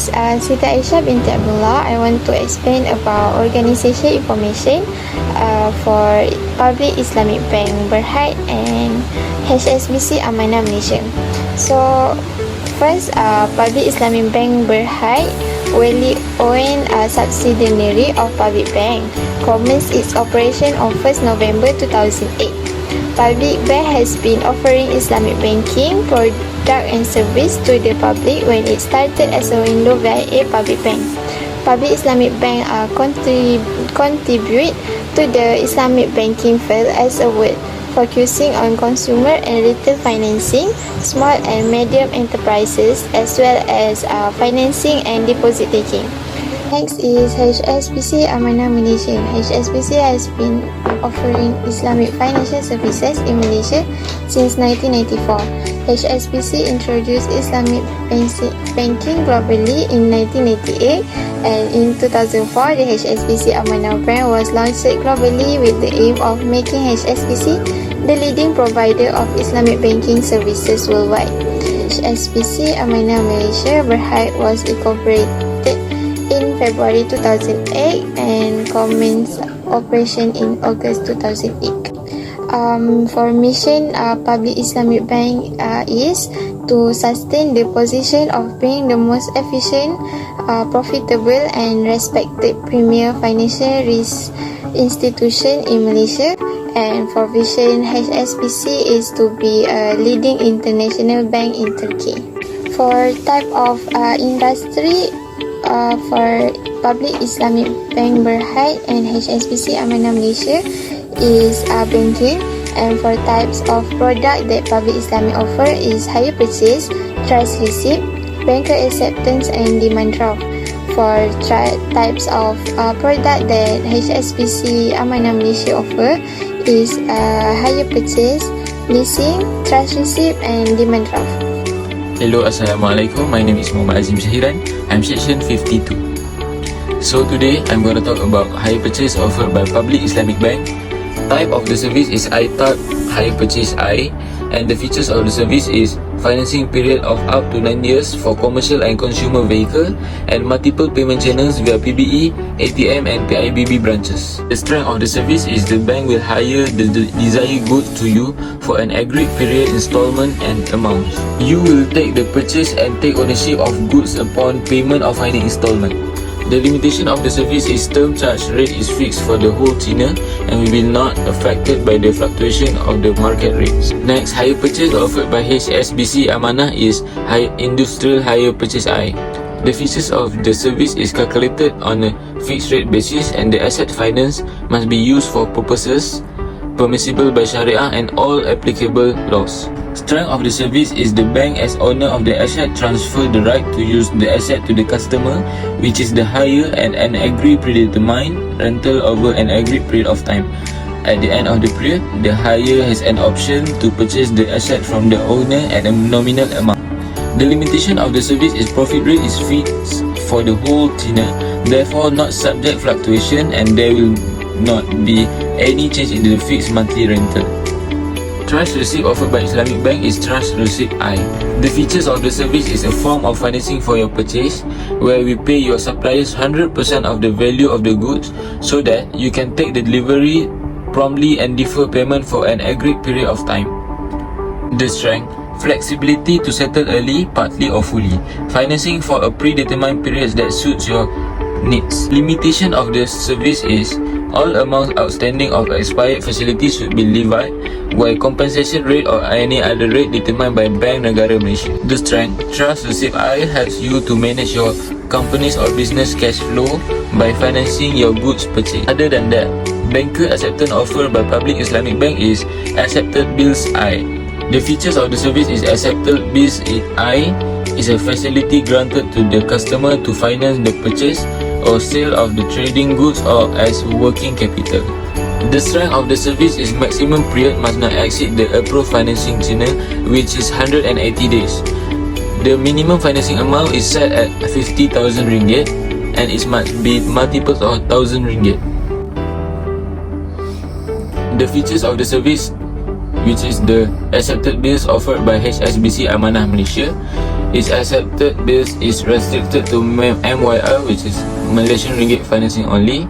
is Siti Aisyah binti Abdullah. I want to explain about organisation information for Public Islamic Bank Berhad and HSBC Amanah Malaysia. So first, Public Islamic Bank Berhad, wholly owned subsidiary of Public Bank, commenced its operation on 1st November 2008. Public Bank has been offering Islamic banking product and service to the public when it started as a window via a public bank. Public Islamic Bank contribute to the Islamic banking field as a whole, focusing on consumer and retail financing, small and medium enterprises, as well as financing and deposit taking. Next is HSBC Amanah Malaysia. HSBC has been offering Islamic financial services in Malaysia since 1994. HSBC introduced Islamic banking globally in 1988, and in 2004, the HSBC Amanah brand was launched globally with the aim of making HSBC the leading provider of Islamic banking services worldwide. HSBC Amanah Malaysia Berhad was incorporated in February 2008 and commenced operation in August 2008. For mission, Public Islamic Bank is to sustain the position of being the most efficient, profitable and respected premier financial risk institution in Malaysia. And for vision, HSBC is to be a leading international bank in Turkey. For type of industry, for Public Islamic Bank Berhad and HSBC Amanah Malaysia is banking, and for types of product that Public Islamic offer is hire purchase, trust receipt, banker acceptance and demand draft. For types of product that HSBC Amanah Malaysia offer is hire purchase, leasing, trust receipt and demand draft. Hello, Assalamualaikum. My name is Muhammad Azim Shahiran. I'm section 52. So today I'm going to talk about hire purchase offered by Public Islamic Bank. Type of the service is I-type hire purchase I, and the features of the service is financing period of up to 9 years for commercial and consumer vehicle, and multiple payment channels via PBE, ATM and PIB branches. The strength of the service is the bank will hire the desired goods to you for an agreed period, installment and amount. You will take the purchase and take ownership of goods upon payment of any installment. The limitation of the service is term charge rate is fixed for the whole tenure and will be not affected by the fluctuation of the market rates. Next, hire purchase offered by HSBC Amanah is Industrial Hire Purchase I. The features of the service is calculated on a fixed rate basis, and the asset finance must be used for purposes permissible by Sharia and all applicable laws. Strength of the service is the bank as owner of the asset transfer the right to use the asset to the customer, which is the hire and an agreed predetermined rental over an agreed period of time. At the end of the period, the hire has an option to purchase the asset from the owner at a nominal amount. The limitation of the service is profit rate is fixed for the whole tenure, therefore not subject fluctuation, and there will not be any change in the fixed monthly rental. Trust receipt offered by Islamic Bank is Trust Receipt I. The features of the service is a form of financing for your purchase, where we pay your suppliers 100% of the value of the goods so that you can take the delivery promptly and defer payment for an agreed period of time. The strength, flexibility to settle early, partly or fully. Financing for a predetermined period that suits your needs. Limitation of the service is all amounts outstanding of expired facilities should be levied, while compensation rate or any other rate determined by Bank Negara Malaysia. The strength, Trust Receipt I helps you to manage your company's or business cash flow by financing your goods purchase. Other than that, banker acceptance offered by Public Islamic Bank is Accepted Bills I. The features of the service is Accepted Bills I is a facility granted to the customer to finance the purchase or sale of the trading goods or as working capital. The strength of the service is maximum period must not exceed the approved financing tenure, which is 180 days. The minimum financing amount is set at 50,000 ringgit and it must be multiples of 1,000 ringgit. The features of the service, which is the accepted bills offered by HSBC Amanah Malaysia, Its accepted bills is restricted to MYR, which is Malaysian Ringgit financing only,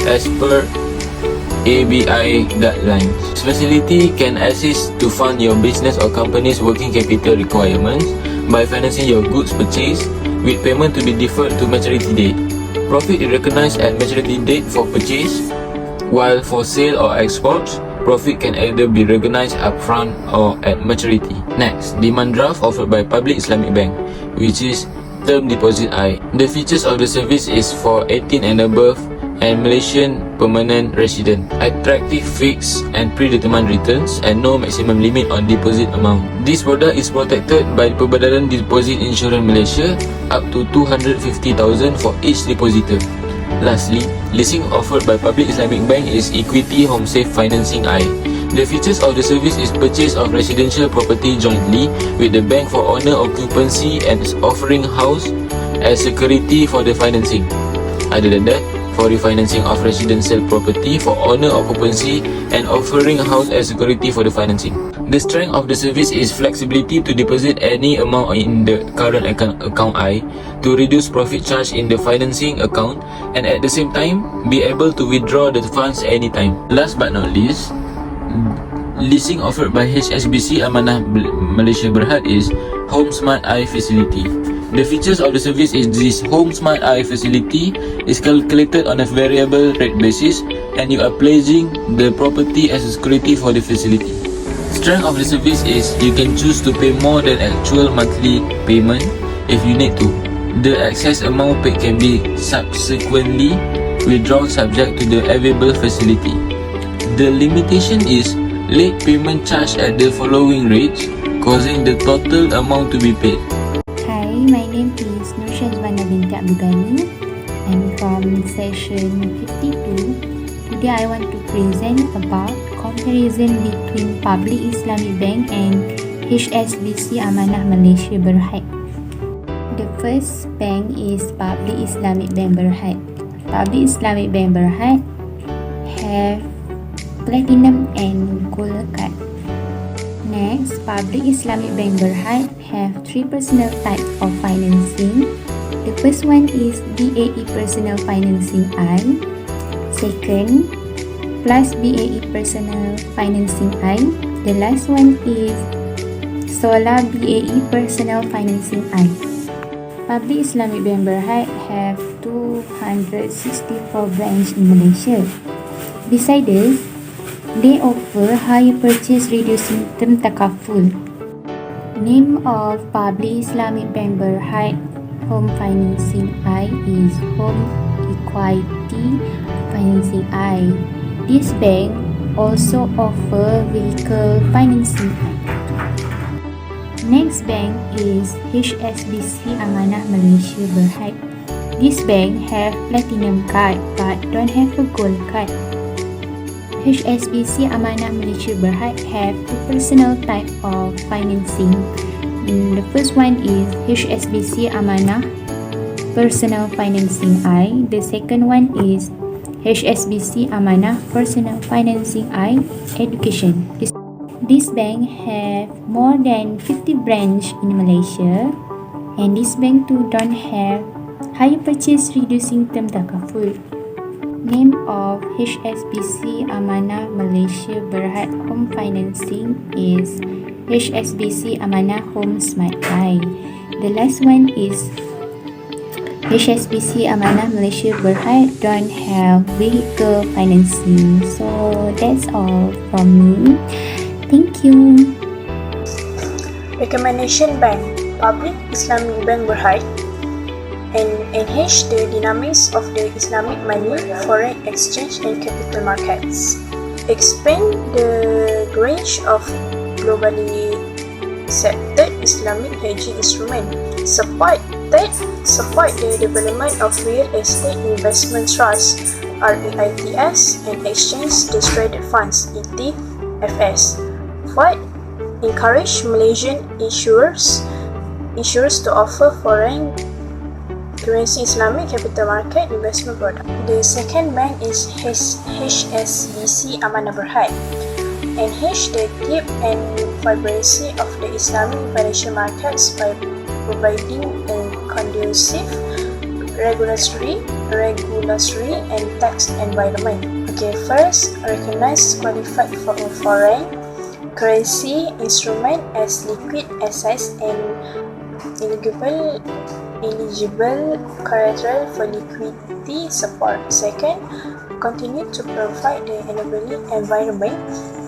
as per ABI guidelines. This facility can assist to fund your business or company's working capital requirements by financing your goods purchase, with payment to be deferred to maturity date. Profit is recognized at maturity date for purchase, while for sale or exports, profit can either be recognized upfront or at maturity. Next, demand draft offered by Public Islamic Bank, which is term deposit I. The features of the service is for 18 and above and Malaysian permanent resident. Attractive fixed and predetermined returns and no maximum limit on deposit amount. This product is protected by Perbadaran Deposit Insurance Malaysia up to 250,000 for each depositor. Lastly, leasing offered by Public Islamic Bank is Equity Home Safe Financing I. The features of the service is purchase of residential property jointly with the bank for owner occupancy and offering house as security for the financing. Other than that, for refinancing of residential property for owner occupancy and offering house as security for the financing. The strength of the service is flexibility to deposit any amount in the current account I to reduce profit charge in the financing account and at the same time be able to withdraw the funds anytime. Last but not least, leasing offered by HSBC Amanah Malaysia Berhad is Home Smart I facility. The features of the service is this Home Smart I facility is calculated on a variable rate basis and you are placing the property as a security for the facility. Strength of the service is you can choose to pay more than actual monthly payment if you need to. The excess amount paid can be subsequently withdrawn subject to the available facility. The limitation is late payment charge at the following rates, causing the total amount to be paid. Hi, my name is Nurshazwana binti Abdugani. I'm from session 52. Today I want to present about comparison between Public Islamic Bank and HSBC Amanah Malaysia Berhad. The first bank is Public Islamic Bank Berhad. Public Islamic Bank Berhad have platinum and gold card. Next, Public Islamic Bank Berhad have three personal types of financing. The first one is BAE Personal Financing I. Second, plus BAE Personal Financing I. The last one is Solar BAE Personal Financing I. Public Islamic Bank Berhad have 264 branches in Malaysia. Besides this, they offer higher purchase reducing term takaful. Name of Public Islamic Bank Berhad Home Financing I is Home Equity Financing I. This bank also offer vehicle financing. Next bank is HSBC Amanah Malaysia Berhad. This bank have platinum card but don't have a gold card. HSBC Amanah Malaysia Berhad have two personal type of financing. The first one is HSBC Amanah Personal Financing I. The second one is HSBC Amanah Personal Financing I Education. This bank have more than 50 branches in Malaysia, and this bank too don't have higher purchase reducing term takaful. Name of HSBC Amanah Malaysia Berhad Home Financing is HSBC Amanah Home Smart I. The last one is HSBC Amanah Malaysia Berhad don't have vehicle financing. So that's all from me. Thank you. Recommendation Bank Public Islamic Bank Berhad and enhance the dynamics of the Islamic money, foreign exchange and capital markets. Expand the range of globally accepted Islamic hedging instruments. Support the development of real estate investment trusts, REITs, and exchange the traded funds, ETFs. 5. Encourage Malaysian insurers to offer foreign currency Islamic capital market investment product. The second bank is HSBC Amanah Berhad. Enhance the deep and vibrancy of the Islamic financial markets by providing a conducive regulatory and tax environment. Okay, first, recognize qualified for a foreign currency instrument as liquid assets and eligible collateral for liquidity support. Second, continue to provide the enabling environment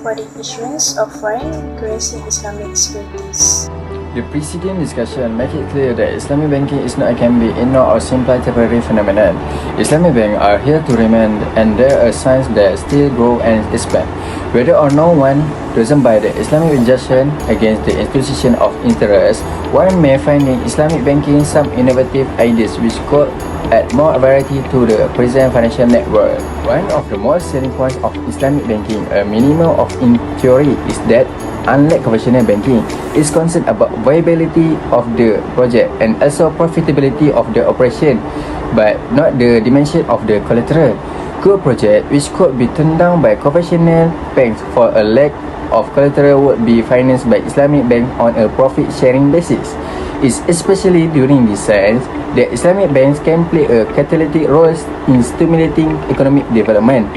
for the issuance of foreign currency Islamic securities. The preceding discussion make it clear that Islamic banking is not can be ignored or simply temporary phenomenon. Islamic banks are here to remain, and there are signs that still grow and expand. Whether or no one doesn't buy the Islamic injunction against the institution of interest, one may find in Islamic banking some innovative ideas which could add more variety to the present financial network. One of the most selling points of Islamic banking, a minimum of in theory, is that unlike conventional banking, is concerned about viability of the project and also profitability of the operation, but not the dimension of the collateral. Good project which could be turned down by conventional banks for a lack of collateral would be financed by Islamic bank on a profit-sharing basis. It's especially during this sense that Islamic banks can play a catalytic role in stimulating economic development.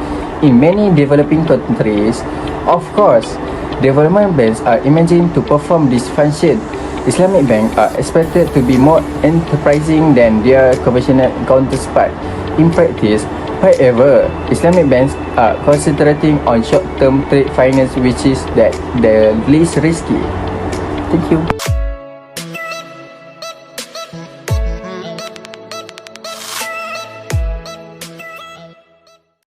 In many developing countries, of course, development banks are imagined to perform this function. Islamic banks are expected to be more enterprising than their conventional counterparts. In practice, however, Islamic banks are concentrating on short-term trade finance, which is the least risky. Thank you.